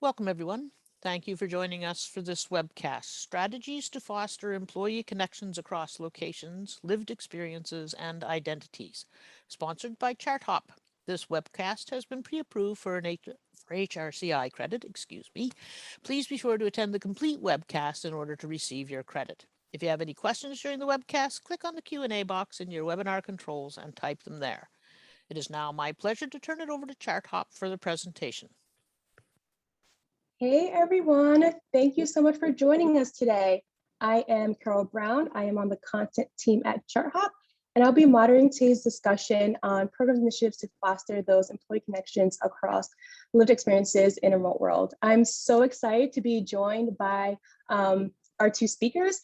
Welcome, everyone. Thank you for joining us for this webcast, Strategies to Foster Employee Connections Across Locations, Lived Experiences, and Identities, sponsored by Charthop. This webcast has been pre-approved for HRCI credit, Please be sure to attend the complete webcast in order to receive your credit. If you have any questions during the webcast, click on the Q&A box in your webinar controls and type them there. It is now my pleasure to turn it over to Charthop for the presentation. Hey everyone, thank you so much for joining us today. I am Carol Brown. I am on the content team at Charthop, and I'll be moderating today's discussion on program initiatives to foster those employee connections across lived experiences in a remote world. I'm so excited to be joined by our two speakers.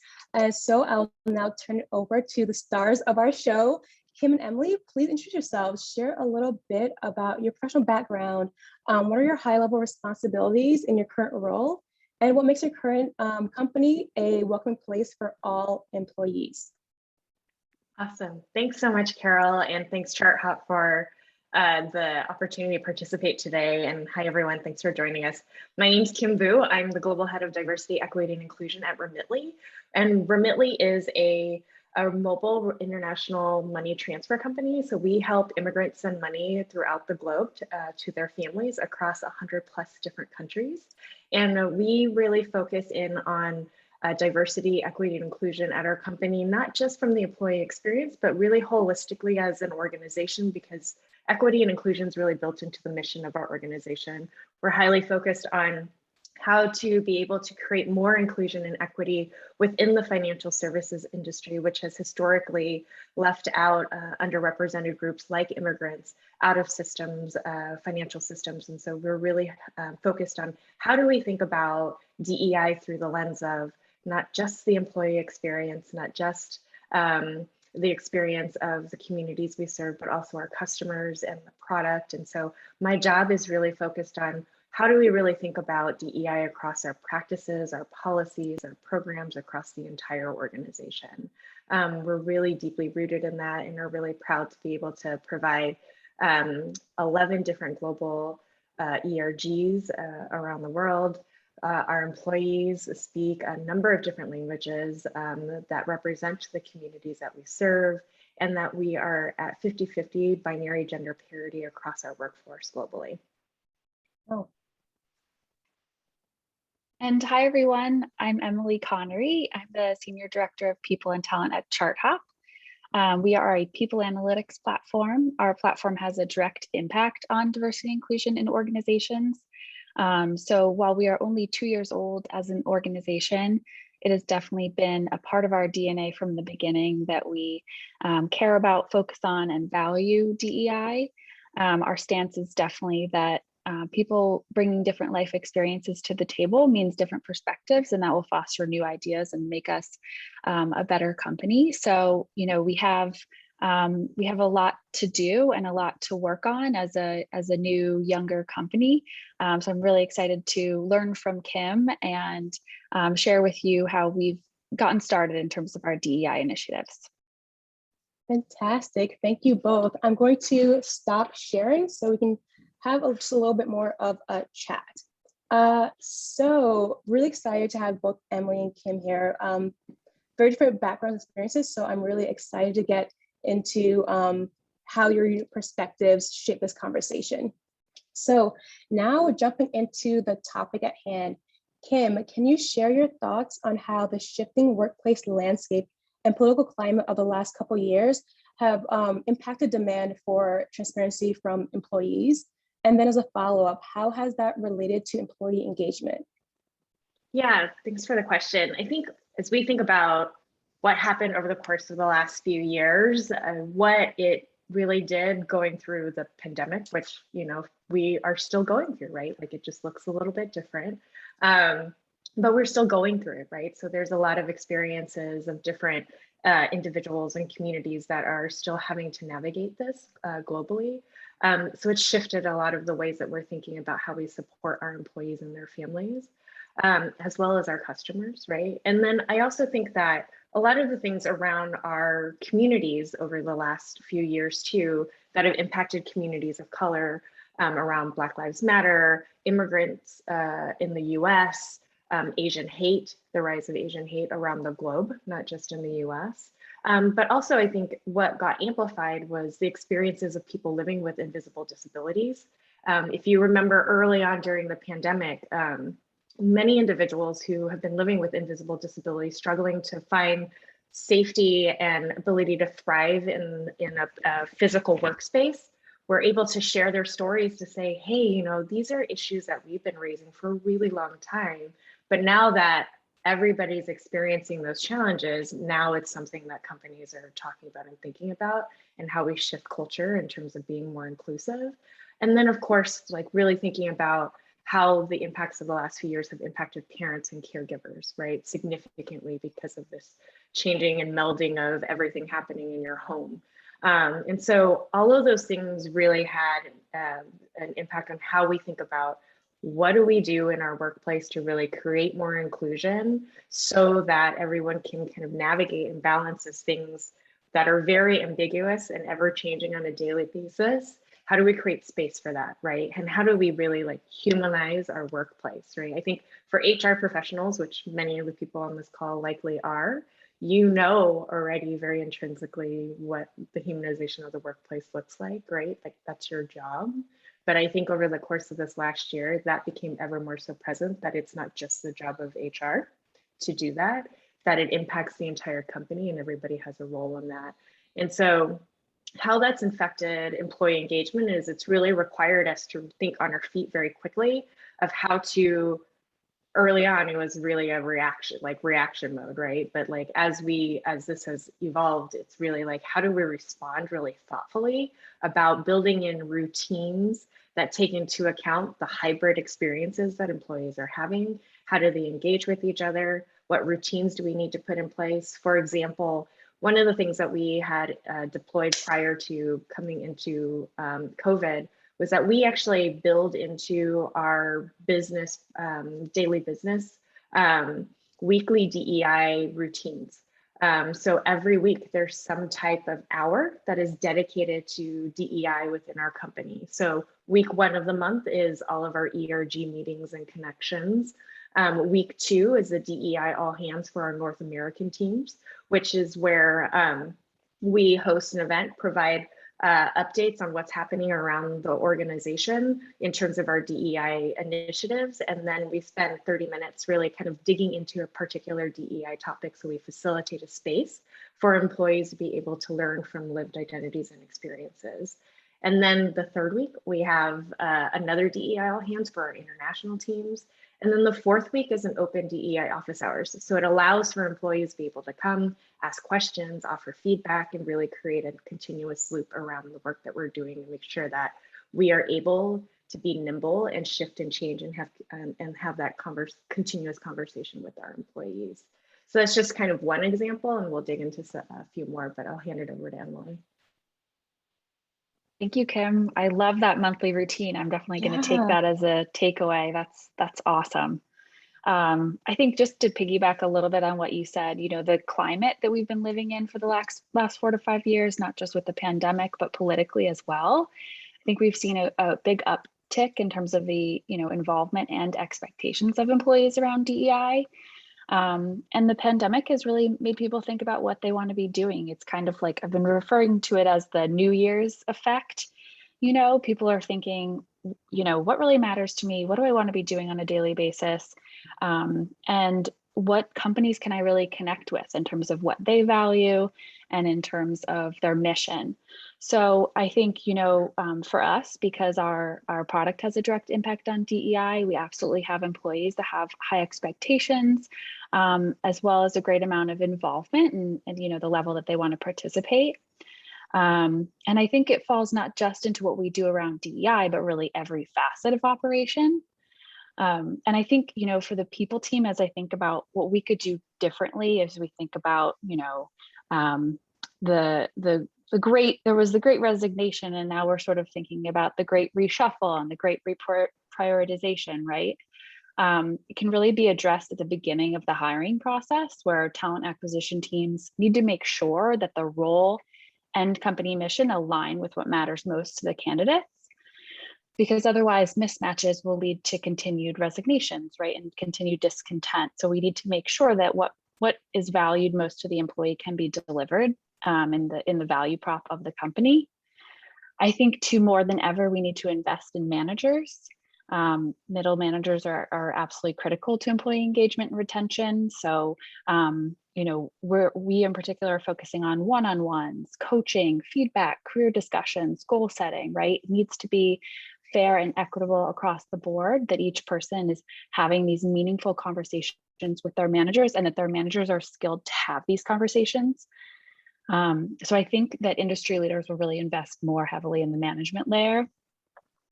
So I'll now turn it over to the stars of our show. Kim and Emily, please introduce yourselves, share a little bit about your professional background. What are your high-level responsibilities in your current role? And what makes your current company a welcoming place for all employees? Awesome. Thanks so much, Carol, and thanks Charthop for the opportunity to participate today. And hi, everyone. Thanks for joining us. My name's Kim Vu. I'm the Global Head of Diversity, Equity, and Inclusion at Remitly. And Remitly is a mobile international money transfer company. So we help immigrants send money throughout the globe to their families across 100+ different countries. And we really focus in on diversity, equity, and inclusion at our company, not just from the employee experience, but really holistically as an organization, because equity and inclusion is really built into the mission of our organization. We're highly focused on how to be able to create more inclusion and equity within the financial services industry, which has historically left out underrepresented groups like immigrants out of systems, financial systems. And so we're really focused on how do we think about DEI through the lens of not just the employee experience, not just the experience of the communities we serve, but also our customers and the product. And so my job is really focused on how do we really think about DEI across our practices, our policies, our programs across the entire organization. We're really deeply rooted in that and are really proud to be able to provide 11 different global ERGs around the world. Our employees speak a number of different languages that represent the communities that we serve, and that we are at 50-50 binary gender parity across our workforce globally. Oh. And hi, everyone. I'm Emily Connery. I'm the Senior Director of People and Talent at Charthop. We are a people analytics platform. Our platform has a direct impact on diversity and inclusion in organizations. So while we are only 2 years old as an organization, it has definitely been a part of our DNA from the beginning that we care about, focus on, and value DEI. Our stance is definitely that people bringing different life experiences to the table means different perspectives, and that will foster new ideas and make us a better company. So, you know, we have a lot to do and a lot to work on as a new, younger company. So I'm really excited to learn from Kim and share with you how we've gotten started in terms of our DEI initiatives. Fantastic. Thank you both. I'm going to stop sharing so we can have just a little bit more of a chat. So really excited to have both Emily and Kim here. Very different background experiences, so I'm really excited to get into how your perspectives shape this conversation. So now jumping into the topic at hand, Kim, can you share your thoughts on how the shifting workplace landscape and political climate of the last couple of years have impacted demand for transparency from employees? And then as a follow-up, how has that related to employee engagement? Yeah, thanks for the question. I think as we think about what happened over the course of the last few years, what it really did going through the pandemic, which, you know, we are still going through, right? Like it just looks a little bit different, but we're still going through it, right? So there's a lot of experiences of different individuals and communities that are still having to navigate this globally. So it's shifted a lot of the ways that we're thinking about how we support our employees and their families, as well as our customers, right? And then I also think that a lot of the things around our communities over the last few years too, that have impacted communities of color, around Black Lives Matter, immigrants in the US, Asian hate, the rise of Asian hate around the globe, not just in the US. But also I think what got amplified was the experiences of people living with invisible disabilities. If you remember early on during the pandemic, many individuals who have been living with invisible disabilities struggling to find safety and ability to thrive in a physical workspace were able to share their stories to say, hey, you know, these are issues that we've been raising for a really long time. But now that everybody's experiencing those challenges, now it's something that companies are talking about and thinking about, and how we shift culture in terms of being more inclusive. And then of course, like really thinking about how the impacts of the last few years have impacted parents and caregivers, right? Significantly because of this changing and melding of everything happening in your home. And so all of those things really had an impact on how we think about what do we do in our workplace to really create more inclusion so that everyone can kind of navigate and balance these things that are very ambiguous and ever changing on a daily basis. How do we create space for that, right? And how do we really like humanize our workplace, right? I think for HR professionals, which many of the people on this call likely are, you know already very intrinsically what the humanization of the workplace looks like, right? Like that's your job. But I think over the course of this last year, that became ever more so present that it's not just the job of HR to do that, that it impacts the entire company and everybody has a role in that. And so how that's infected employee engagement is it's really required us to think on our feet very quickly of how to, early on, it was really a reaction mode, right? But like as this has evolved, it's really like, how do we respond really thoughtfully about building in routines that take into account the hybrid experiences that employees are having? How do they engage with each other? What routines do we need to put in place? For example, one of the things that we had deployed prior to coming into COVID was that we actually build into our business, daily business, weekly DEI routines. So every week there's some type of hour that is dedicated to DEI within our company. So week 1 of the month is all of our ERG meetings and connections. Week 2 is the DEI all hands for our North American teams, which is where we host an event, provide updates on what's happening around the organization in terms of our DEI initiatives. And then we spend 30 minutes really kind of digging into a particular DEI topic. So we facilitate a space for employees to be able to learn from lived identities and experiences. And then the 3rd week, we have another DEI all hands for our international teams. And then the 4th week is an open DEI office hours. So it allows for employees to be able to come, ask questions, offer feedback, and really create a continuous loop around the work that we're doing and make sure that we are able to be nimble and shift and change and have that continuous conversation with our employees. So that's just kind of one example, and we'll dig into a few more, but I'll hand it over to Emily. Thank you, Kim. I love that monthly routine. I'm definitely going to take that as a takeaway. That's awesome. I think just to piggyback a little bit on what you said, you know, the climate that we've been living in for the last 4 to 5 years, not just with the pandemic, but politically as well. I think we've seen a big uptick in terms of the, you know, involvement and expectations of employees around DEI. And the pandemic has really made people think about what they want to be doing. It's kind of like, I've been referring to it as the New Year's effect. You know, people are thinking, you know, what really matters to me? What do I want to be doing on a daily basis? And what companies can I really connect with in terms of what they value and in terms of their mission? So I think, you know, for us, because our product has a direct impact on DEI, we absolutely have employees that have high expectations, as well as a great amount of involvement and you know, the level that they want to participate. And I think it falls not just into what we do around DEI, but really every facet of operation. And I think, you know, for the people team, as I think about what we could do differently, as we think about, you know, there was the great resignation, and now we're sort of thinking about the great reshuffle and the great reprioritization, right? It can really be addressed at the beginning of the hiring process, where talent acquisition teams need to make sure that the role and company mission align with what matters most to the candidates. because otherwise mismatches will lead to continued resignations, right, and continued discontent. So we need to make sure that what is valued most to the employee can be delivered in the value prop of the company. I think too, more than ever, we need to invest in managers. Middle managers are absolutely critical to employee engagement and retention. So, we in particular are focusing on one-on-ones, coaching, feedback, career discussions, goal setting, right? It needs to be fair and equitable across the board, that each person is having these meaningful conversations with their managers, and that their managers are skilled to have these conversations. So I think that industry leaders will really invest more heavily in the management layer.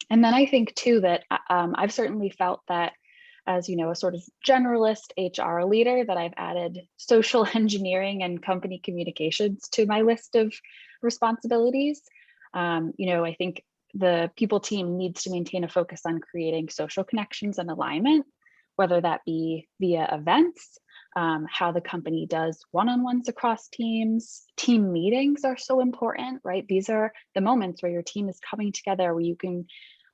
And then I think too that I've certainly felt that, as a sort of generalist HR leader, that I've added social engineering and company communications to my list of responsibilities. I think the people team needs to maintain a focus on creating social connections and alignment, whether that be via events, how the company does one-on-ones across teams. Team meetings are so important, right? These are the moments where your team is coming together, where you can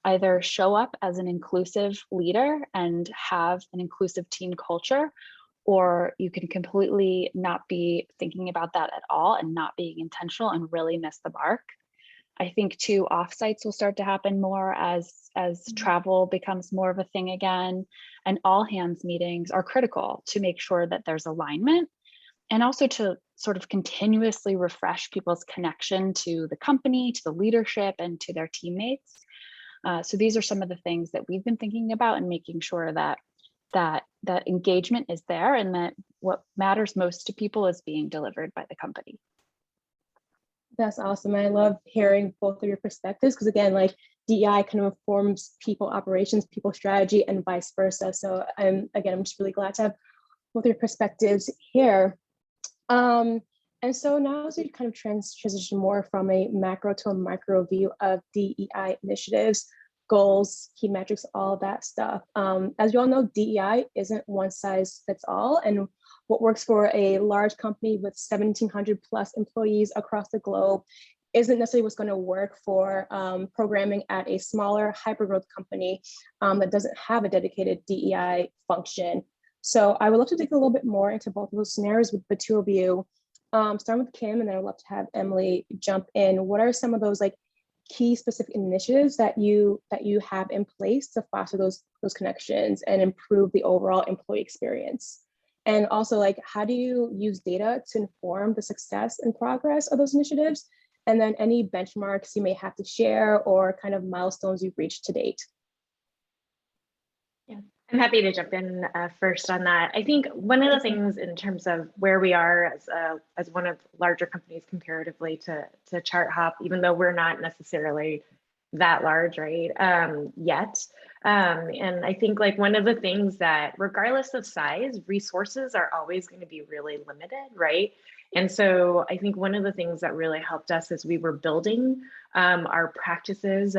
either show up as an inclusive leader and have an inclusive team culture, or you can completely not be thinking about that at all and not being intentional and really miss the mark. I think too, offsites will start to happen more as travel becomes more of a thing again, and all hands meetings are critical to make sure that there's alignment, and also to sort of continuously refresh people's connection to the company, to the leadership, and to their teammates. So these are some of the things that we've been thinking about, and making sure that engagement is there, and that what matters most to people is being delivered by the company. That's awesome. I love hearing both of your perspectives, because again, like DEI kind of informs people operations, people strategy, and vice versa. So I'm just really glad to have both your perspectives here. And so now, as we kind of transition more from a macro to a micro view of DEI initiatives, goals, key metrics, all of that stuff. As you all know, DEI isn't one size fits all, and what works for a large company with 1,700 plus employees across the globe isn't necessarily what's going to work for programming at a smaller hypergrowth company that doesn't have a dedicated DEI function. So I would love to dig a little bit more into both of those scenarios with the two of you. Starting with Kim, and then I'd love to have Emily jump in. What are some of those key specific initiatives that you have in place to foster those connections and improve the overall employee experience? And also, how do you use data to inform the success and progress of those initiatives? And then any benchmarks you may have to share, or kind of milestones you've reached to date. Yeah, I'm happy to jump in first on that. I think one of the things in terms of where we are as one of larger companies comparatively to Charthop, even though we're not necessarily that large, right, yet. And I think one of the things that, regardless of size, resources are always going to be really limited, right? And so I think one of the things that really helped us as we were building our practices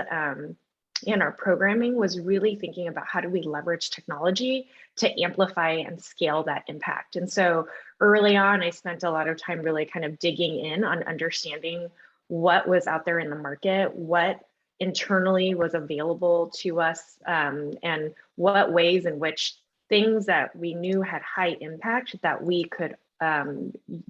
and our programming was really thinking about how do we leverage technology to amplify and scale that impact. And so early on, I spent a lot of time really kind of digging in on understanding what was out there in the market, what internally was available to us, and what ways in which things that we knew had high impact that we could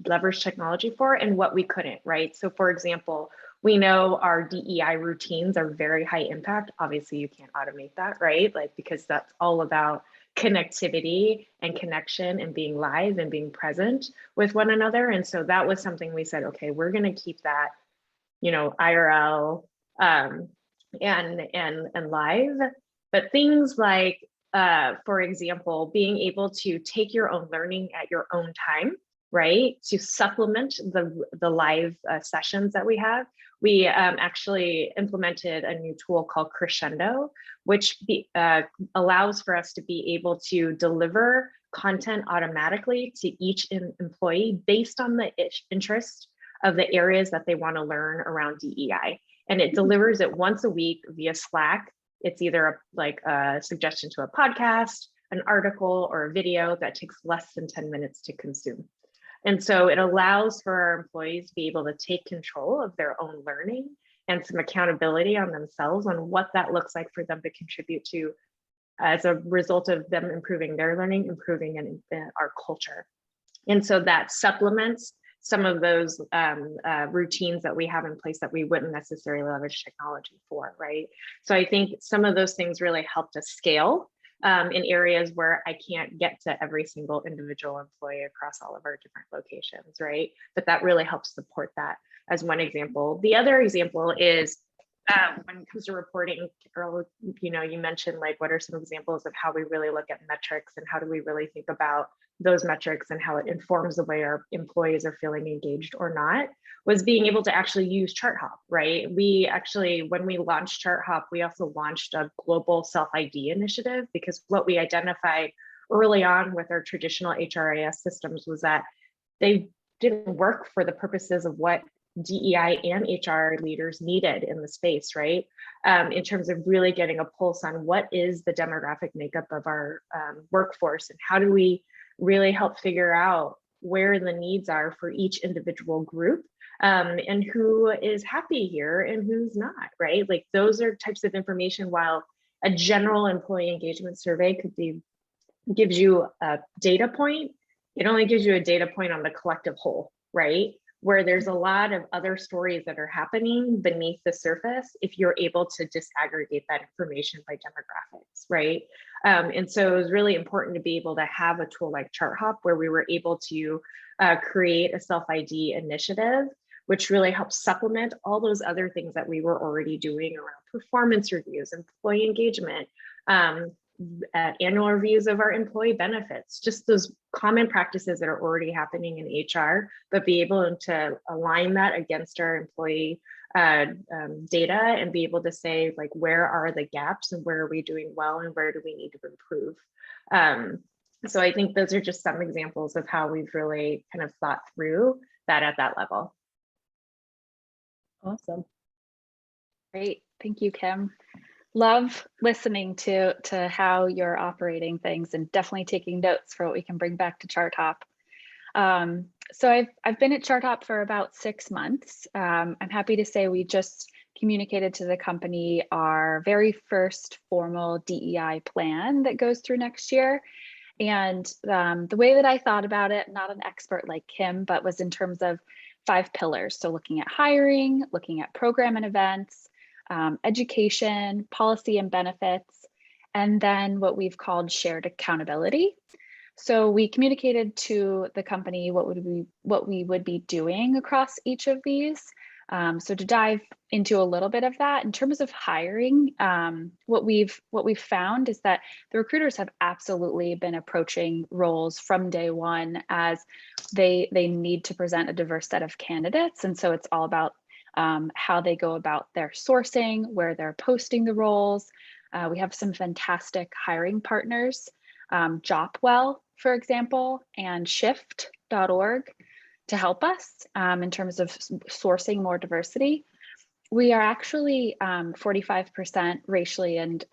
leverage technology for, and what we couldn't, right? So for example, we know our DEI routines are very high impact. Obviously you can't automate that, right? Because that's all about connectivity and connection and being live and being present with one another. And so that was something we said, okay, we're going to keep that, IRL, and live. But things like, for example, being able to take your own learning at your own time, right, to supplement the live sessions that we have. We actually implemented a new tool called Crescendo, which allows for us to be able to deliver content automatically to each employee based on the interest of the areas that they want to learn around DEI. And it delivers it once a week via Slack. It's either a suggestion to a podcast, an article, or a video that takes less than 10 minutes to consume. And so it allows for our employees to be able to take control of their own learning and some accountability on themselves on what that looks like for them to contribute to as a result of them improving their learning, improving our culture. And so that supplements some of those routines that we have in place that we wouldn't necessarily leverage technology for, right? So I think some of those things really help to scale in areas where I can't get to every single individual employee across all of our different locations, right? But that really helps support that as one example. The other example is when it comes to reporting, Carol, you mentioned like, what are some examples of how we really look at metrics and how do we really think about those metrics and how it informs the way our employees are feeling engaged or not, was being able to actually use Charthop, right? We actually, when we launched Charthop, we also launched a global self-ID initiative, because what we identified early on with our traditional HRIS systems was that they didn't work for the purposes of what DEI and HR leaders needed in the space, right? In terms of really getting a pulse on what is the demographic makeup of our workforce, and how do we really help figure out where the needs are for each individual group, and who is happy here and who's not, right? Like those are types of information. While a general employee engagement survey gives you a data point, it only gives you a data point on the collective whole, right? Where there's a lot of other stories that are happening beneath the surface if you're able to disaggregate that information by demographics, right? And so it was really important to be able to have a tool like Charthop where we were able to create a self-ID initiative, which really helps supplement all those other things that we were already doing around performance reviews, employee engagement, annual reviews of our employee benefits, just those common practices that are already happening in HR, but be able to align that against our employee data and be able to say, like, where are the gaps and where are we doing well and where do we need to improve? So I think those are just some examples of how we've really kind of thought through that at that level. Awesome. Great, thank you, Kim. Love listening to how you're operating things, and definitely taking notes for what we can bring back to Charthop. So I've been at Charthop for about 6 months. I'm happy to say we just communicated to the company our very first formal DEI plan that goes through next year. And the way that I thought about it, not an expert like Kim, but was in terms of 5 pillars. So looking at hiring, looking at program and events, education, policy and benefits, and then what we've called shared accountability. So we communicated to the company what we would be doing across each of these. So to dive into a little bit of that, in terms of hiring, what we've found is that the recruiters have absolutely been approaching roles from day one as they need to present a diverse set of candidates, and so it's all about how they go about their sourcing, where they're posting the roles. We have some fantastic hiring partners, Jopwell, for example, and shift.org to help us in terms of sourcing more diversity. We are actually 45% racially and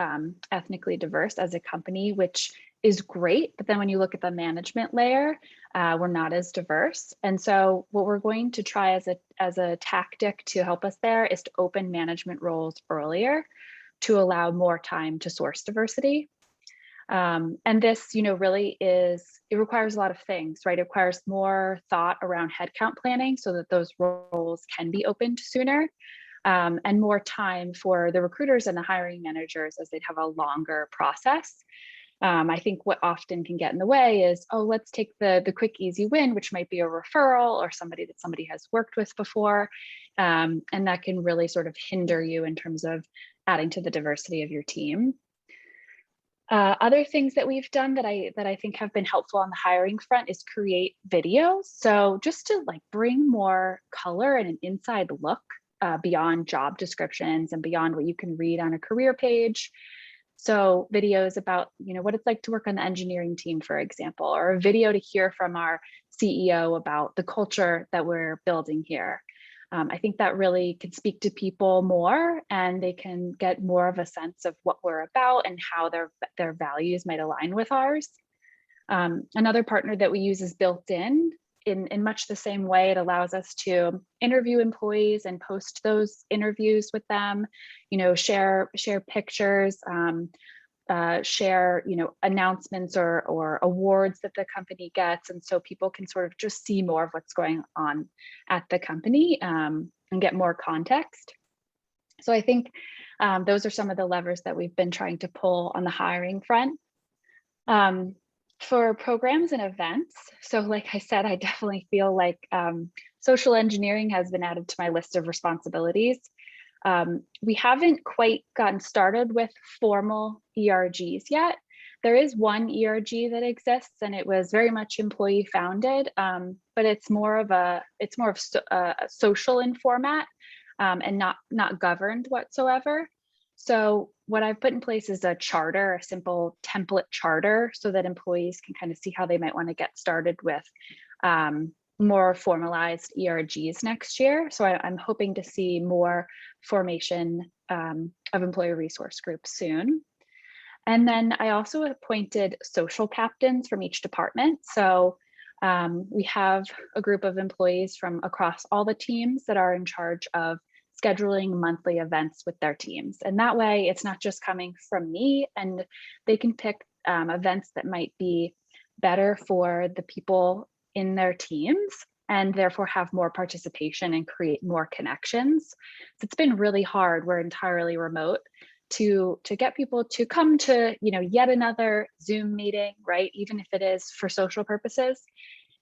ethnically diverse as a company, which is great. But then when you look at the management layer, we're not as diverse. And so what we're going to try as a tactic to help us there is to open management roles earlier to allow more time to source diversity. And this, really it requires a lot of things, right? It requires more thought around headcount planning so that those roles can be opened sooner, and more time for the recruiters and the hiring managers as they'd have a longer process. I think what often can get in the way is, oh, let's take the quick, easy win, which might be a referral or somebody that somebody has worked with before. And that can really sort of hinder you in terms of adding to the diversity of your team. Other things that we've done that I think have been helpful on the hiring front is create videos. So just to bring more color and an inside look beyond job descriptions and beyond what you can read on a career page. So videos about, what it's like to work on the engineering team, for example, or a video to hear from our CEO about the culture that we're building here. I think that really can speak to people more, and they can get more of a sense of what we're about and how their values might align with ours. Another partner that we use is Built In. in much the same way, it allows us to interview employees and post those interviews with them, share pictures, share, announcements or awards that the company gets. And so people can sort of just see more of what's going on at the company and get more context. So I think those are some of the levers that we've been trying to pull on the hiring front. For programs and events, so like I said, I definitely feel like social engineering has been added to my list of responsibilities. We haven't quite gotten started with formal ERGs yet. There is one ERG that exists, and it was very much employee founded, but it's more of social in format and not governed whatsoever. So what I've put in place is a charter, a simple template charter, so that employees can kind of see how they might want to get started with more formalized ERGs next year. So I'm hoping to see more formation of employee resource groups soon. And then I also appointed social captains from each department. So we have a group of employees from across all the teams that are in charge of scheduling monthly events with their teams. And that way it's not just coming from me, and they can pick events that might be better for the people in their teams and therefore have more participation and create more connections. So it's been really hard. We're entirely remote to get people to come to, yet another Zoom meeting, right? Even if it is for social purposes,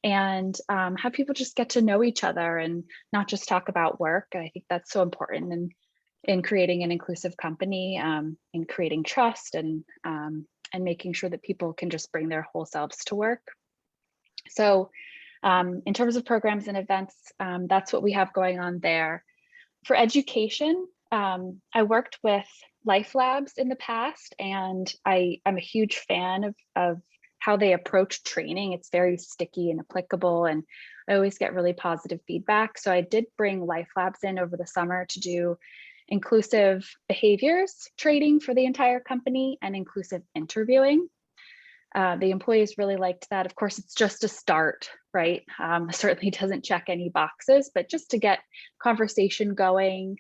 and have people just get to know each other and not just talk about work. I think that's so important in creating an inclusive company, in creating trust and making sure that people can just bring their whole selves to work. So in terms of programs and events, that's what we have going on there. For education, I worked with Life Labs in the past, and I'm a huge fan of how they approach training. It's very sticky and applicable, and I always get really positive feedback. So I did bring Life Labs in over the summer to do inclusive behaviors training for the entire company and inclusive interviewing. The employees really liked that. Of course, it's just a start, right? Certainly doesn't check any boxes, but just to get conversation going,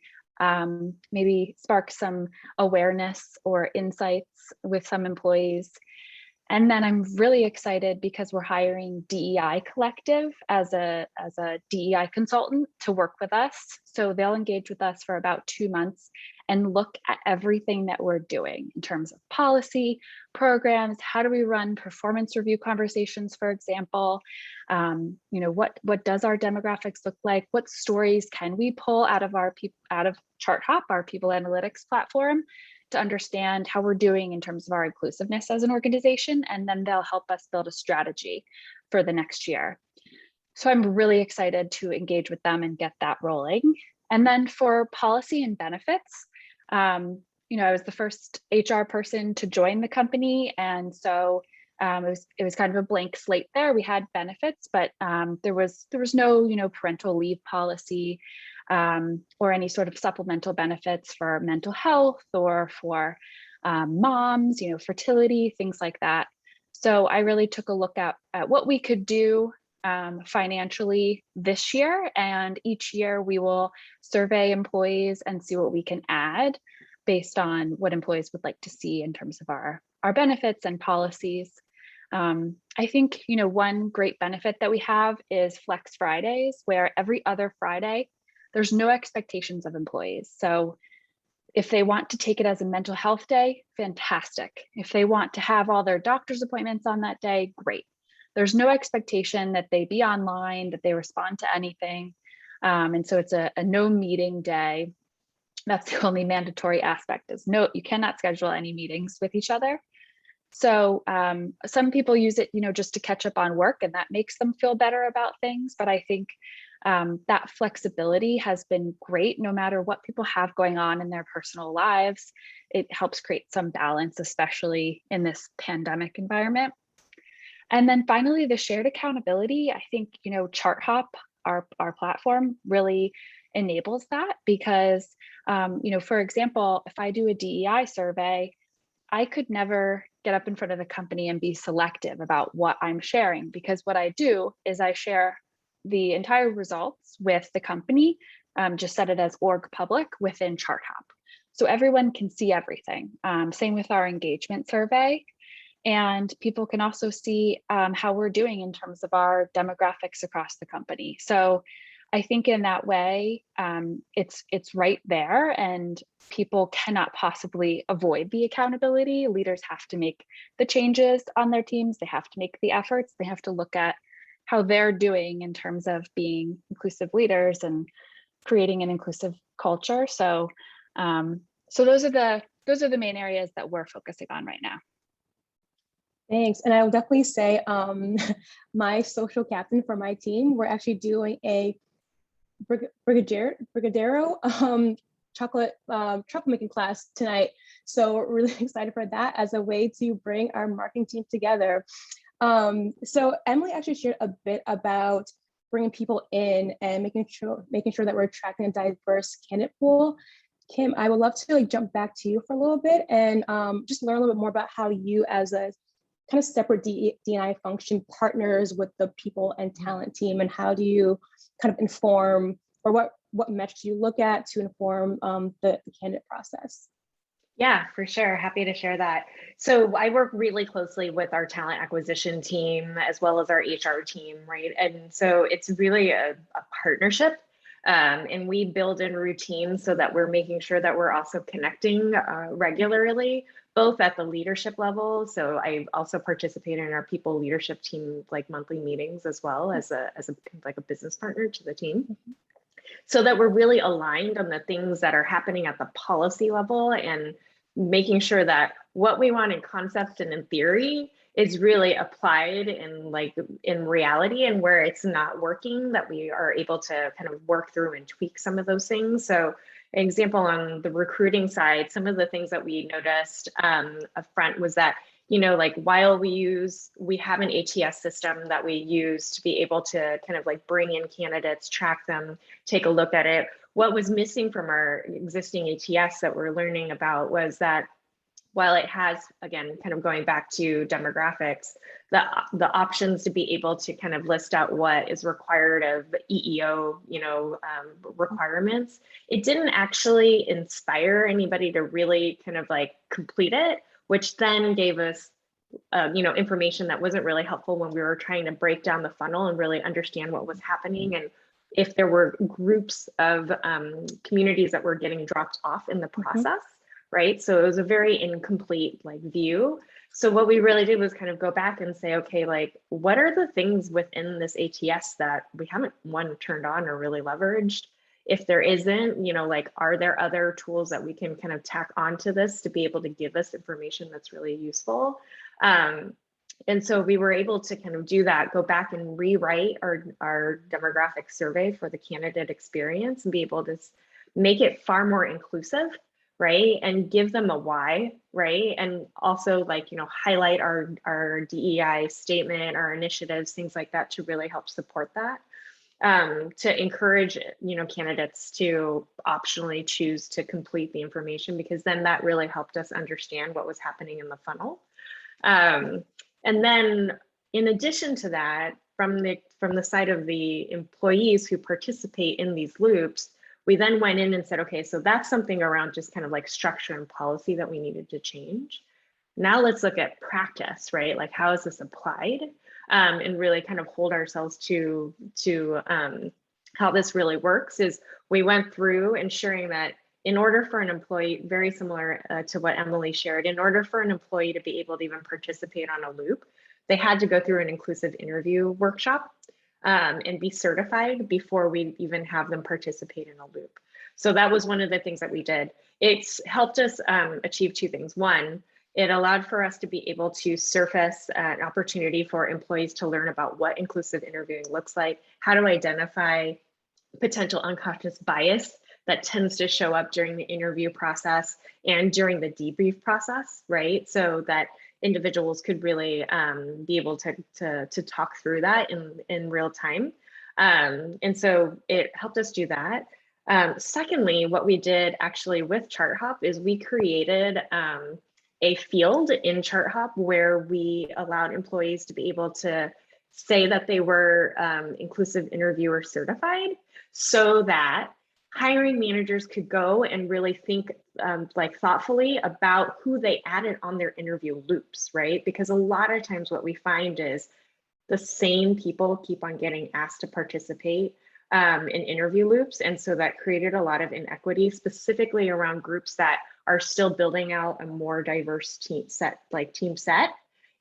maybe spark some awareness or insights with some employees. And then I'm really excited because we're hiring DEI Collective as a DEI consultant to work with us. So they'll engage with us for about 2 months and look at everything that we're doing in terms of policy, programs, how do we run performance review conversations, for example, what does our demographics look like? What stories can we pull out of Charthop, our people analytics platform, to understand how we're doing in terms of our inclusiveness as an organization, and then they'll help us build a strategy for the next year. So I'm really excited to engage with them and get that rolling. And then for policy and benefits, I was the first HR person to join the company, and so it was kind of a blank slate there. We had benefits, but there was no parental leave policy or any sort of supplemental benefits for mental health or for moms, fertility, things like that. So I really took a look at what we could do financially this year, and each year we will survey employees and see what we can add based on what employees would like to see in terms of our benefits and policies. I think one great benefit that we have is Flex Fridays, where every other Friday there's no expectations of employees. So if they want to take it as a mental health day, fantastic. If they want to have all their doctor's appointments on that day, great. There's no expectation that they be online, that they respond to anything. And so it's a no meeting day. That's the only mandatory aspect, is no, you cannot schedule any meetings with each other. So some people use it, just to catch up on work, and that makes them feel better about things. But I think that flexibility has been great. No matter what people have going on in their personal lives, it helps create some balance, especially in this pandemic environment. And then finally, the shared accountability. I think, Charthop, our platform, really enables that because, for example, if I do a DEI survey, I could never get up in front of the company and be selective about what I'm sharing, because what I do is I share the entire results with the company, just set it as org public within Charthop. So everyone can see everything. Same with our engagement survey. And people can also see how we're doing in terms of our demographics across the company. So I think in that way, it's right there, and people cannot possibly avoid the accountability. Leaders have to make the changes on their teams. They have to make the efforts. They have to look at how they're doing in terms of being inclusive leaders and creating an inclusive culture. So, so those are the main areas that we're focusing on right now. Thanks. And I will definitely say my social captain for my team, we're actually doing a Brigadero chocolate truffle making class tonight. So we're really excited for that as a way to bring our marketing team together. So Emily actually shared a bit about bringing people in and making sure that we're attracting a diverse candidate pool. Kim, I would love to like jump back to you for a little bit and just learn a little bit more about how you as a kind of separate D&I function partners with the people and talent team, and how do you kind of inform, or what metrics you look at to inform the candidate process? Yeah, for sure. Happy to share that. So I work really closely with our talent acquisition team as well as our HR team, right? And so it's really a partnership. And we build in routines so that we're making sure that we're also connecting regularly, both at the leadership level. So I also participate in our people leadership team, like monthly meetings, as well as like a business partner to the team, so that we're really aligned on the things that are happening at the policy level and making sure that what we want in concept and in theory is really applied in reality, and where it's not working, that we are able to kind of work through and tweak some of those things. So an example on the recruiting side, some of the things that we noticed up front was that, you know, like while we have an ATS system that we use to be able to kind of like bring in candidates, track them, take a look at it. What was missing from our existing ATS that we're learning about was that while it has, again, kind of going back to demographics, the options to be able to kind of list out what is required of EEO, requirements, it didn't actually inspire anybody to really kind of like complete it, which then gave us information that wasn't really helpful when we were trying to break down the funnel and really understand what was happening, and if there were groups of communities that were getting dropped off in the process, right? So it was a very incomplete like view. So what we really did was kind of go back and say, okay, like what are the things within this ATS that we haven't turned on or really leveraged? If there isn't, like, are there other tools that we can kind of tack onto this to be able to give us information that's really useful? And so we were able to kind of do that, go back and rewrite our demographic survey for the candidate experience and be able to make it far more inclusive, right? And give them a why, right? And also like, highlight our DEI statement, our initiatives, things like that to really help support that. To encourage, candidates to optionally choose to complete the information, because then that really helped us understand what was happening in the funnel. And then in addition to that, from the side of the employees who participate in these loops, we then went in and said, okay, so that's something around just kind of like structure and policy that we needed to change. Now let's look at practice, right? Like how is this applied? And really kind of hold ourselves to how this really works. Is we went through ensuring that in order for an employee, very similar to what Emily shared, in order for an employee to be able to even participate on a loop, they had to go through an inclusive interview workshop and be certified before we even have them participate in a loop. So that was one of the things that we did. It's helped us achieve two things. One, it allowed for us to be able to surface an opportunity for employees to learn about what inclusive interviewing looks like, how to identify potential unconscious bias that tends to show up during the interview process and during the debrief process, right? So that individuals could really be able to talk through that in real time. And so it helped us do that. Secondly, what we did actually with Charthop is we created a field in Charthop where we allowed employees to be able to say that they were inclusive interviewer certified, so that hiring managers could go and really think like thoughtfully about who they added on their interview loops, right? Because a lot of times what we find is the same people keep on getting asked to participate in interview loops. And so that created a lot of inequity, specifically around groups that are still building out a more diverse team set.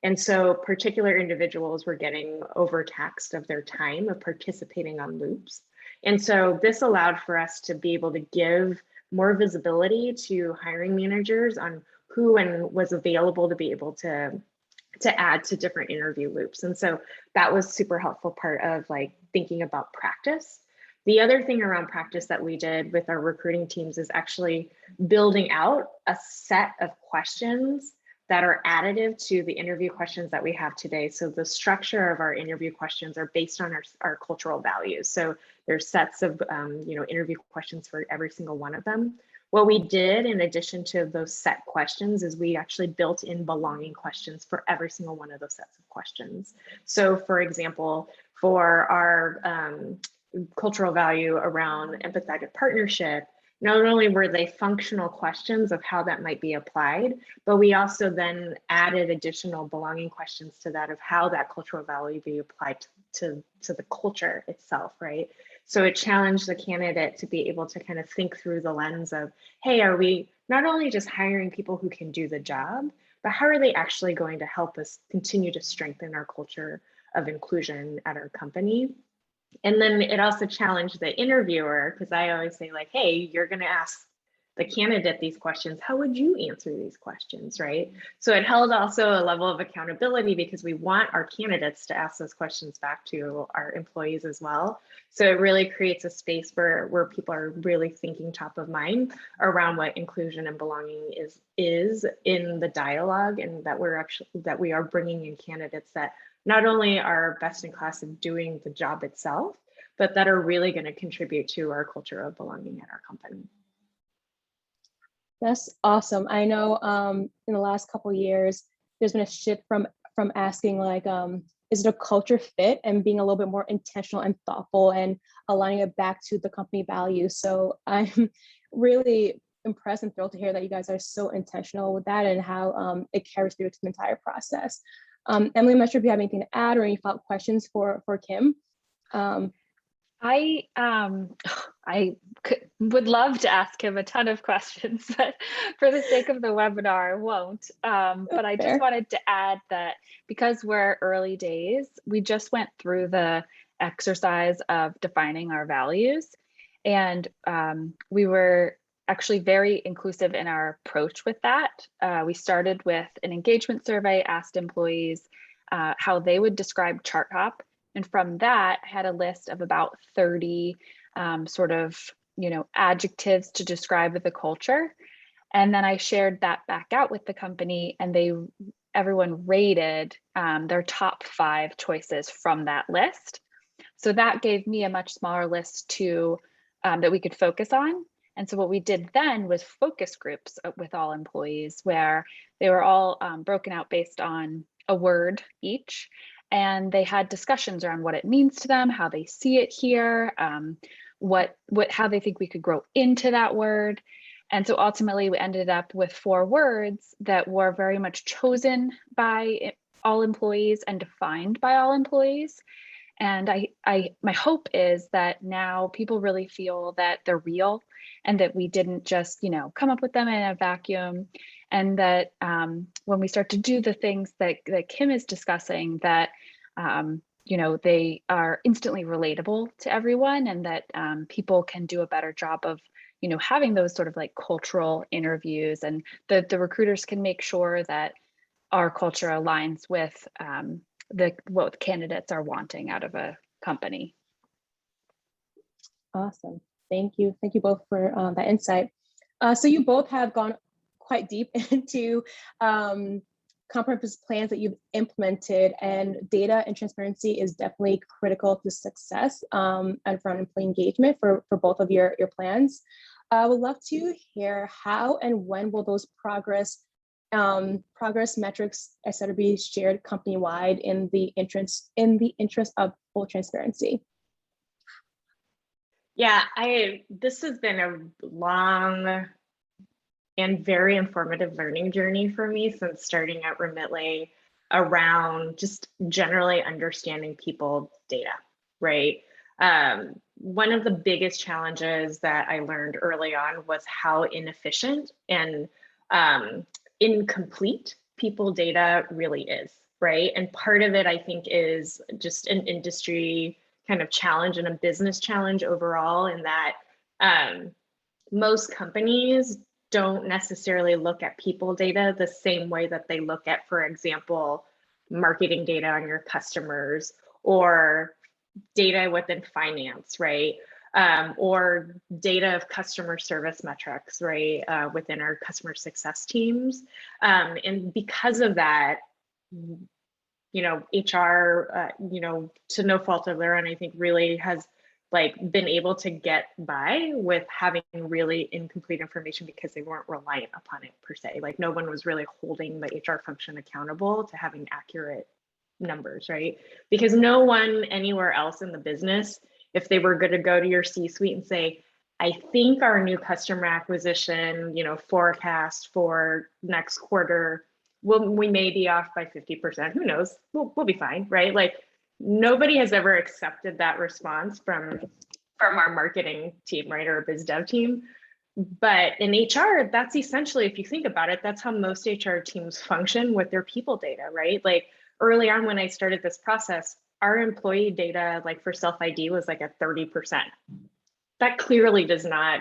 And so particular individuals were getting overtaxed of their time of participating on loops. And so this allowed for us to be able to give more visibility to hiring managers on who and was available to be able to add to different interview loops. And so that was super helpful part of like thinking about practice. The other thing around practice that we did with our recruiting teams is actually building out a set of questions that are additive to the interview questions that we have today. So the structure of our interview questions are based on our cultural values. So there's sets of interview questions for every single one of them. What we did in addition to those set questions is we actually built in belonging questions for every single one of those sets of questions. So for example, for our cultural value around empathetic partnership, not only were they functional questions of how that might be applied, but we also then added additional belonging questions to that of how that cultural value be applied to the culture itself, right? So it challenged the candidate to be able to kind of think through the lens of, hey, are we not only just hiring people who can do the job, but how are they actually going to help us continue to strengthen our culture of inclusion at our company? And then it also challenged the interviewer, because I always say like, hey, you're going to ask the candidate these questions. How would you answer these questions, right? So it held also a level of accountability because we want our candidates to ask those questions back to our employees as well. So it really creates a space where people are really thinking top of mind around what inclusion and belonging is in the dialogue, and that we are bringing in candidates that not only are best in class in doing the job itself, but that are really going to contribute to our culture of belonging at our company. That's awesome. I know in the last couple of years, there's been a shift from asking like, is it a culture fit, and being a little bit more intentional and thoughtful and aligning it back to the company values. So I'm really impressed and thrilled to hear that you guys are so intentional with that and how it carries through to the entire process. Emily, I'm not sure if you have anything to add or any follow-up questions for Kim. I would love to ask him a ton of questions, but for the sake of the webinar, I won't. But I just wanted to add that because we're early days, we just went through the exercise of defining our values, and we were actually very inclusive in our approach with that. We started with an engagement survey, asked employees how they would describe Charthop. And from that, I had a list of about 30 adjectives to describe the culture. And then I shared that back out with the company, and everyone rated their top 5 choices from that list. So that gave me a much smaller list that we could focus on. And so what we did then was focus groups with all employees, where they were all broken out based on a word each. And they had discussions around what it means to them, how they see it here, how they think we could grow into that word. And so ultimately we ended up with 4 words that were very much chosen by all employees and defined by all employees. And my hope is that now people really feel that they're real, and that we didn't just, come up with them in a vacuum, and that when we start to do the things that Kim is discussing, that they are instantly relatable to everyone, and that people can do a better job of having those sort of like cultural interviews, and the recruiters can make sure that our culture aligns with what candidates are wanting out of a company. Awesome. Thank you both for that insight. So you both have gone quite deep into comprehensive plans that you've implemented, and data and transparency is definitely critical to success and for employee engagement for both of your plans. I would love to hear how and when will those progress progress metrics, etc., be shared company-wide in the interest of full transparency. Yeah, this has been a long and very informative learning journey for me since starting at Remitly around just generally understanding people data, right? One of the biggest challenges that I learned early on was how inefficient and incomplete people data really is, right? And part of it, I think, is just an industry kind of challenge and a business challenge overall, in that most companies don't necessarily look at people data the same way that they look at, for example, marketing data on your customers, or data within finance, right? Or data of customer service metrics, right? Within our customer success teams. And because of that, HR, to no fault of their own, I think really has been able to get by with having really incomplete information because they weren't reliant upon it per se. Like, no one was really holding the HR function accountable to having accurate numbers, right? Because no one anywhere else in the business, if they were going to go to your C-suite and say, I think our new customer acquisition, forecast for next quarter, we may be off by 50%. Who knows? We'll be fine, right? Like, nobody has ever accepted that response from our marketing team, right, or biz dev team. But in HR, that's essentially, if you think about it, that's how most HR teams function with their people data, right? Like, early on when I started this process, our employee data, like for self-ID, was like at 30%. That clearly does not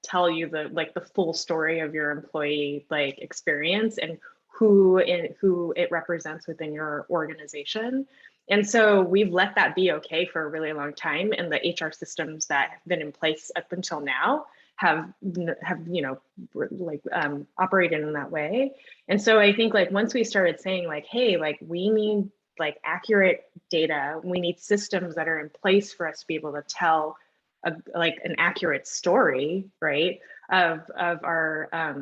tell you the full story of your employee experience and who it represents within your organization. And so we've let that be okay for a really long time, and the HR systems that have been in place up until now have operated in that way. And so I think once we started saying hey, we need accurate data, we need systems that are in place for us to be able to tell an accurate story, right, of our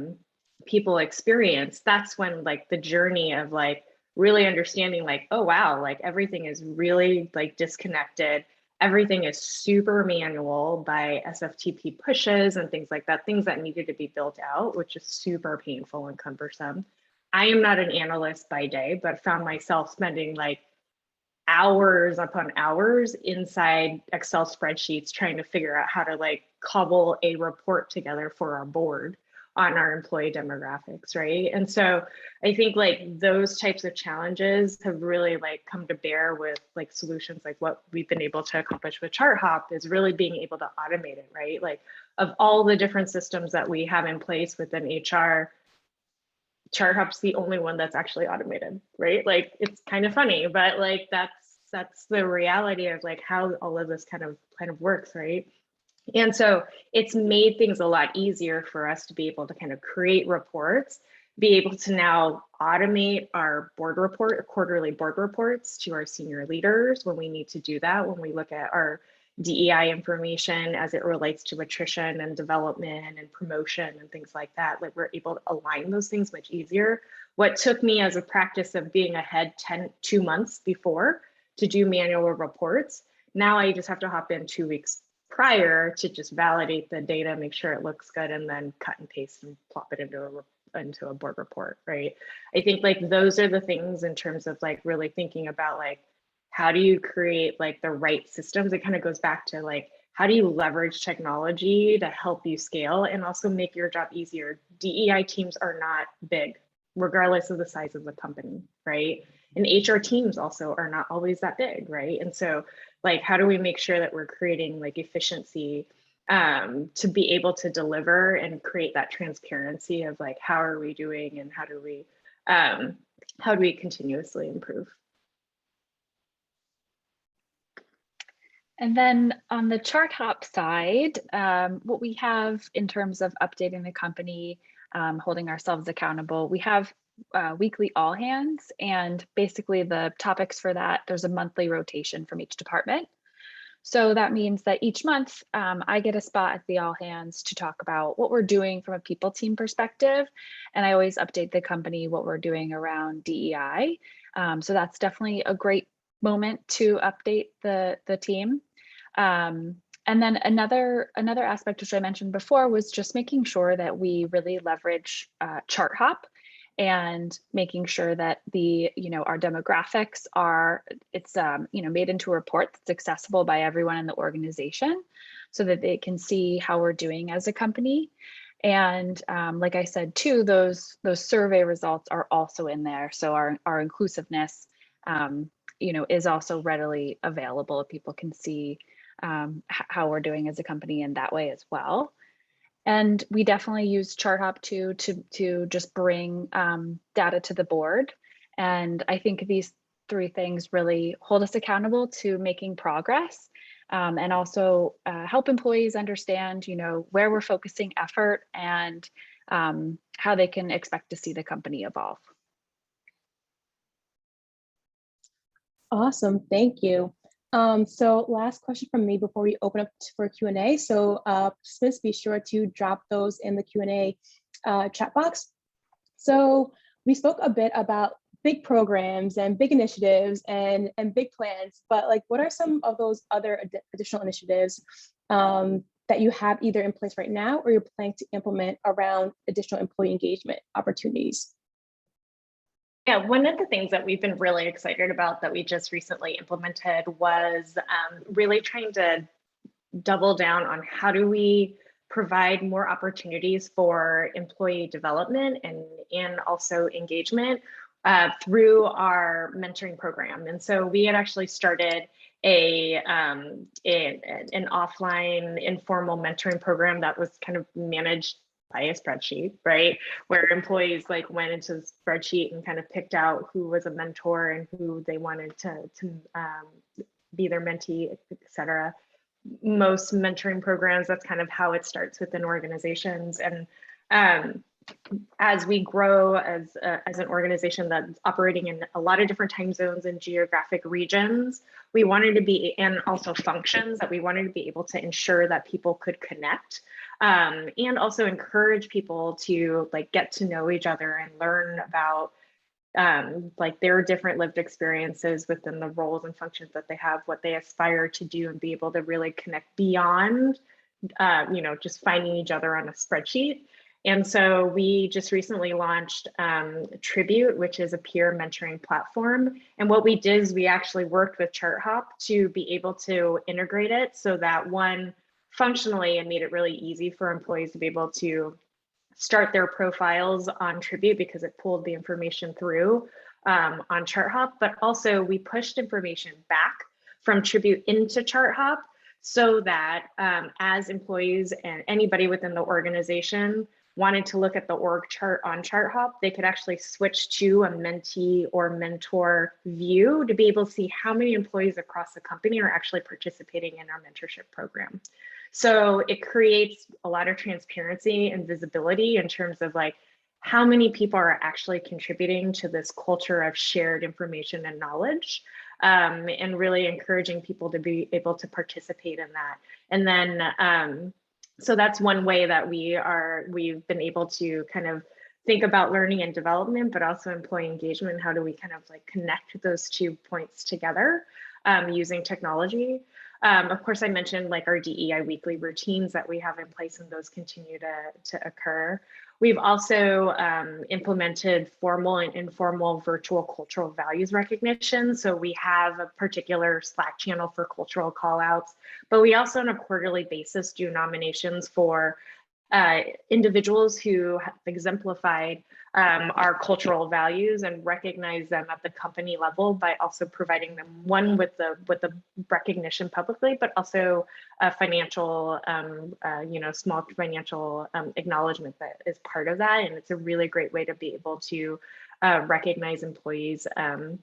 people experience. That's when the journey of really understanding oh wow, everything is really disconnected. Everything is super manual by SFTP pushes and things like that, things that needed to be built out, which is super painful and cumbersome. I am not an analyst by day, but found myself spending hours upon hours inside Excel spreadsheets trying to figure out how to cobble a report together for our board on our employee demographics, right? And so I think those types of challenges have really come to bear with solutions like what we've been able to accomplish with Charthop, is really being able to automate it, right? Of all the different systems that we have in place within HR, Charthop's the only one that's actually automated, right? It's kind of funny, but that's the reality of how all of this kind of works, right? And so it's made things a lot easier for us to be able to kind of create reports, be able to now automate our quarterly board reports to our senior leaders when we need to do that, when we look at our DEI information as it relates to attrition and development and promotion and things like that. We're able to align those things much easier. What took me as a practice of being ahead 2 months before to do manual reports, now I just have to hop in 2 weeks prior to just validate the data, make sure it looks good, and then cut and paste and plop it into a board report, right? I think those are the things in terms of really thinking about how do you create the right systems. It kind of goes back to how do you leverage technology to help you scale and also make your job easier. DEI teams are not big, regardless of the size of the company, right? And HR teams also are not always that big, right? And so how do we make sure that we're creating efficiency to be able to deliver and create that transparency of how are we doing and how do we continuously improve? And then on the Charthop side, what we have in terms of updating the company, holding ourselves accountable, we have weekly all hands, and basically the topics for that, there's a monthly rotation from each department. So that means that each month I get a spot at the all hands to talk about what we're doing from a people team perspective. And I always update the company what we're doing around DEI. So that's definitely a great moment to update the team. And then another aspect, which I mentioned before, was just making sure that we really leverage Charthop and making sure that our demographics are made into a report that's accessible by everyone in the organization so that they can see how we're doing as a company. And like I said too, those survey results are also in there. So our inclusiveness is also readily available. People can see how we're doing as a company in that way as well. And we definitely use Charthop to just bring data to the board. And I think these three things really hold us accountable to making progress, and also help employees understand, where we're focusing effort and how they can expect to see the company evolve. Awesome, thank you. So last question from me before we open up for Q&A. So participants, be sure to drop those in the Q&A chat box. So we spoke a bit about big programs and big initiatives and big plans, but like, what are some of those other additional initiatives that you have either in place right now or you're planning to implement around additional employee engagement opportunities? Yeah, one of the things that we've been really excited about that we just recently implemented was really trying to double down on how do we provide more opportunities for employee development and also engagement through our mentoring program. And so we had actually started an offline informal mentoring program that was kind of managed by a spreadsheet, right? Where employees like went into the spreadsheet and kind of picked out who was a mentor and who they wanted to be their mentee, et cetera. Most mentoring programs, that's kind of how it starts within organizations. And as we grow as an organization that's operating in a lot of different time zones and geographic regions, we wanted to be, and also functions, that we wanted to be able to ensure that people could connect and also encourage people to like get to know each other and learn about like their different lived experiences within the roles and functions that they have, what they aspire to do, and be able to really connect beyond, just finding each other on a spreadsheet. And so we just recently launched Tribute, which is a peer mentoring platform. And what we did is we actually worked with Charthop to be able to integrate it so that one, functionally, it made it really easy for employees to be able to start their profiles on Tribute because it pulled the information through on Charthop, but also we pushed information back from Tribute into Charthop so that as employees and anybody within the organization wanted to look at the org chart on Charthop, they could actually switch to a mentee or mentor view to be able to see how many employees across the company are actually participating in our mentorship program. So it creates a lot of transparency and visibility in terms of like how many people are actually contributing to this culture of shared information and knowledge, and really encouraging people to be able to participate in that. And then, so that's one way that we've been able to kind of think about learning and development, but also employee engagement. How do we kind of like connect those 2 points together using technology? Of course, I mentioned like our DEI weekly routines that we have in place, and those continue to occur. We've also implemented formal and informal virtual cultural values recognition. So we have a particular Slack channel for cultural callouts, but we also on a quarterly basis do nominations for individuals who have exemplified our cultural values and recognize them at the company level by also providing them one with the recognition publicly, but also a financial, small financial acknowledgement that is part of that. And it's a really great way to be able to recognize employees on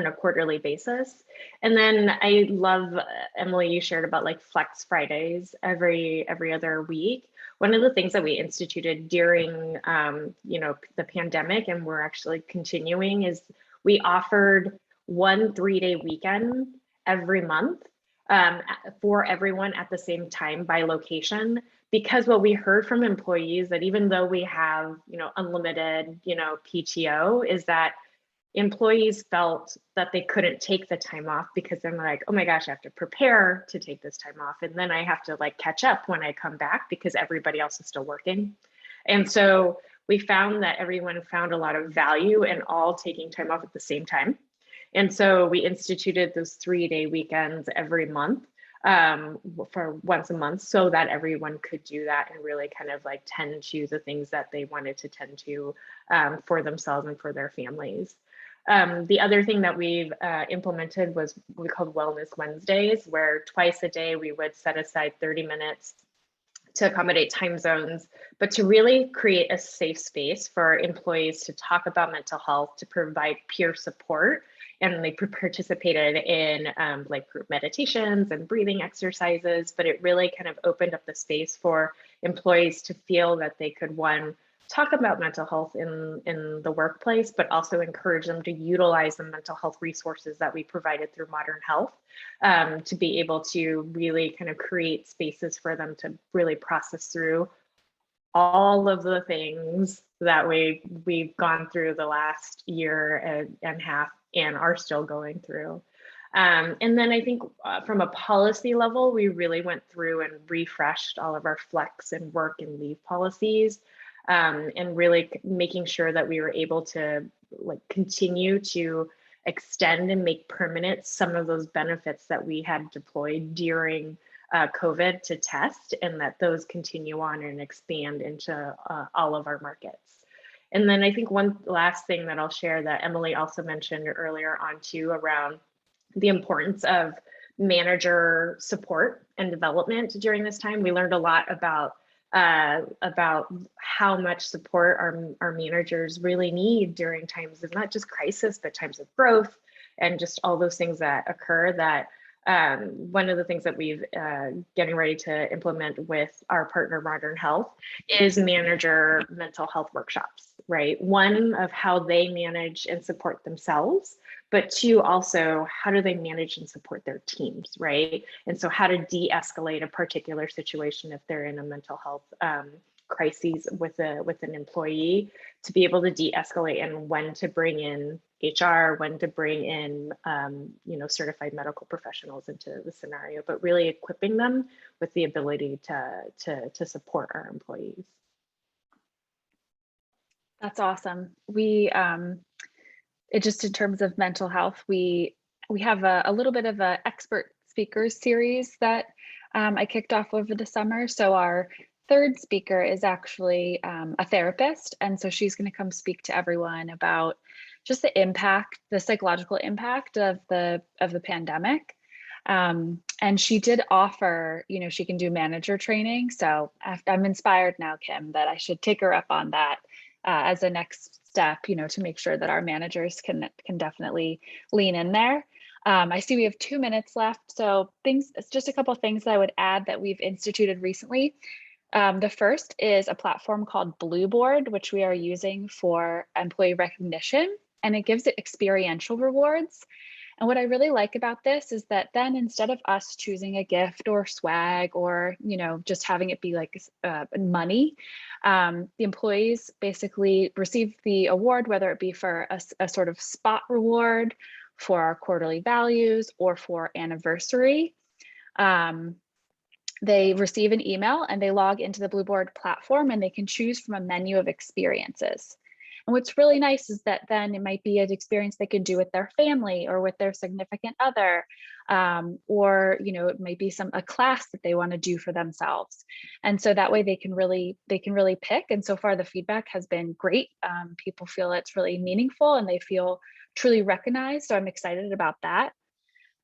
a quarterly basis. And then I love, Emily, you shared about like Flex Fridays every other week. One of the things that we instituted during, the pandemic, and we're actually continuing, is we offered 1 3-day weekend every month for everyone at the same time by location. Because what we heard from employees that even though we have, unlimited, PTO, is that employees felt that they couldn't take the time off because they're like, oh my gosh, I have to prepare to take this time off. And then I have to like catch up when I come back because everybody else is still working. And so we found that everyone found a lot of value in all taking time off at the same time. And so we instituted those 3-day weekends every month for once a month so that everyone could do that and really kind of like tend to the things that they wanted to tend to for themselves and for their families. The other thing that we've implemented was what we called Wellness Wednesdays, where twice a day we would set aside 30 minutes to accommodate time zones, but to really create a safe space for employees to talk about mental health, to provide peer support. And they participated in like group meditations and breathing exercises, but it really kind of opened up the space for employees to feel that they could, one, talk about mental health in the workplace, but also encourage them to utilize the mental health resources that we provided through Modern Health to be able to really kind of create spaces for them to really process through all of the things that we've gone through the last year and a half and are still going through. And then I think from a policy level, we really went through and refreshed all of our flex and work and leave policies. And really making sure that we were able to like continue to extend and make permanent some of those benefits that we had deployed during COVID to test, and that those continue on and expand into all of our markets. And then I think one last thing that I'll share that Emily also mentioned earlier on too, around the importance of manager support and development during this time. We learned a lot about how much support our managers really need during times of not just crisis, but times of growth and just all those things that occur. That one of the things that we've getting ready to implement with our partner Modern Health is manager mental health workshops, right? One of how they manage and support themselves, but two, also how do they manage and support their teams, right? And so how to de-escalate a particular situation if they're in a mental health crises with an employee, to be able to de-escalate, and when to bring in HR, when to bring in certified medical professionals into the scenario, but really equipping them with the ability to support our employees. That's awesome. We it just in terms of mental health, we have a little bit of a expert speakers series that I kicked off over the summer. So our third speaker is actually a therapist, and so she's going to come speak to everyone about just the impact, the psychological impact of the pandemic. And she did offer, she can do manager training. So I'm inspired now, Kim, that I should take her up on that as a next step, to make sure that our managers can definitely lean in there. I see we have 2 minutes left. So just a couple of things that I would add that we've instituted recently. The first is a platform called Blueboard, which we are using for employee recognition, and it gives it experiential rewards. And what I really like about this is that then instead of us choosing a gift or swag or, just having it be like money, the employees basically receive the award, whether it be for a sort of spot reward for our quarterly values or for anniversary. They receive an email and they log into the Blueboard platform, and they can choose from a menu of experiences. And what's really nice is that then it might be an experience they can do with their family or with their significant other, or it might be a class that they want to do for themselves. And so that way they can really pick. And so far the feedback has been great. People feel it's really meaningful and they feel truly recognized. So I'm excited about that.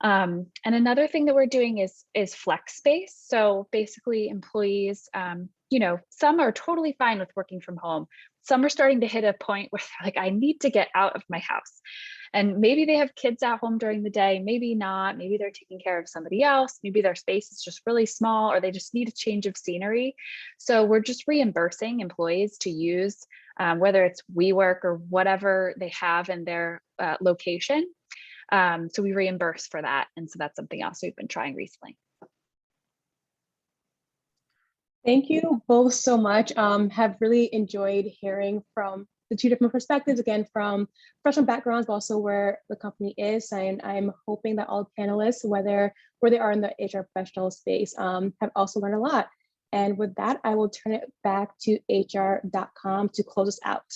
And another thing that we're doing is flex space. So basically employees, some are totally fine with working from home. Some are starting to hit a point where they're like, I need to get out of my house. And maybe they have kids at home during the day, maybe not, maybe they're taking care of somebody else, maybe their space is just really small, or they just need a change of scenery. So we're just reimbursing employees to use, whether it's WeWork or whatever they have in their location. So we reimburse for that. And so that's something else we've been trying recently. Thank you both so much. Have really enjoyed hearing from the two different perspectives, again, from professional backgrounds, but also where the company is. And I'm hoping that all panelists, whether where they are in the HR professional space, have also learned a lot. And with that, I will turn it back to hr.com to close us out.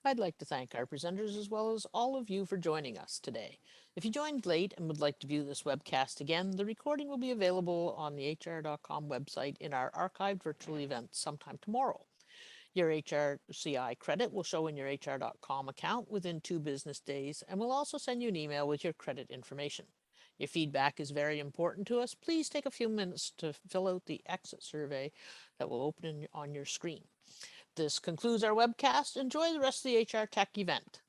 I'd like to thank our presenters as well as all of you for joining us today. If you joined late and would like to view this webcast again, the recording will be available on the hr.com website in our archived virtual event sometime tomorrow. Your HRCI credit will show in your hr.com account within 2 business days, and we'll also send you an email with your credit information. Your feedback is very important to us. Please take a few minutes to fill out the exit survey that will open on your screen. This concludes our webcast. Enjoy the rest of the HR Tech event.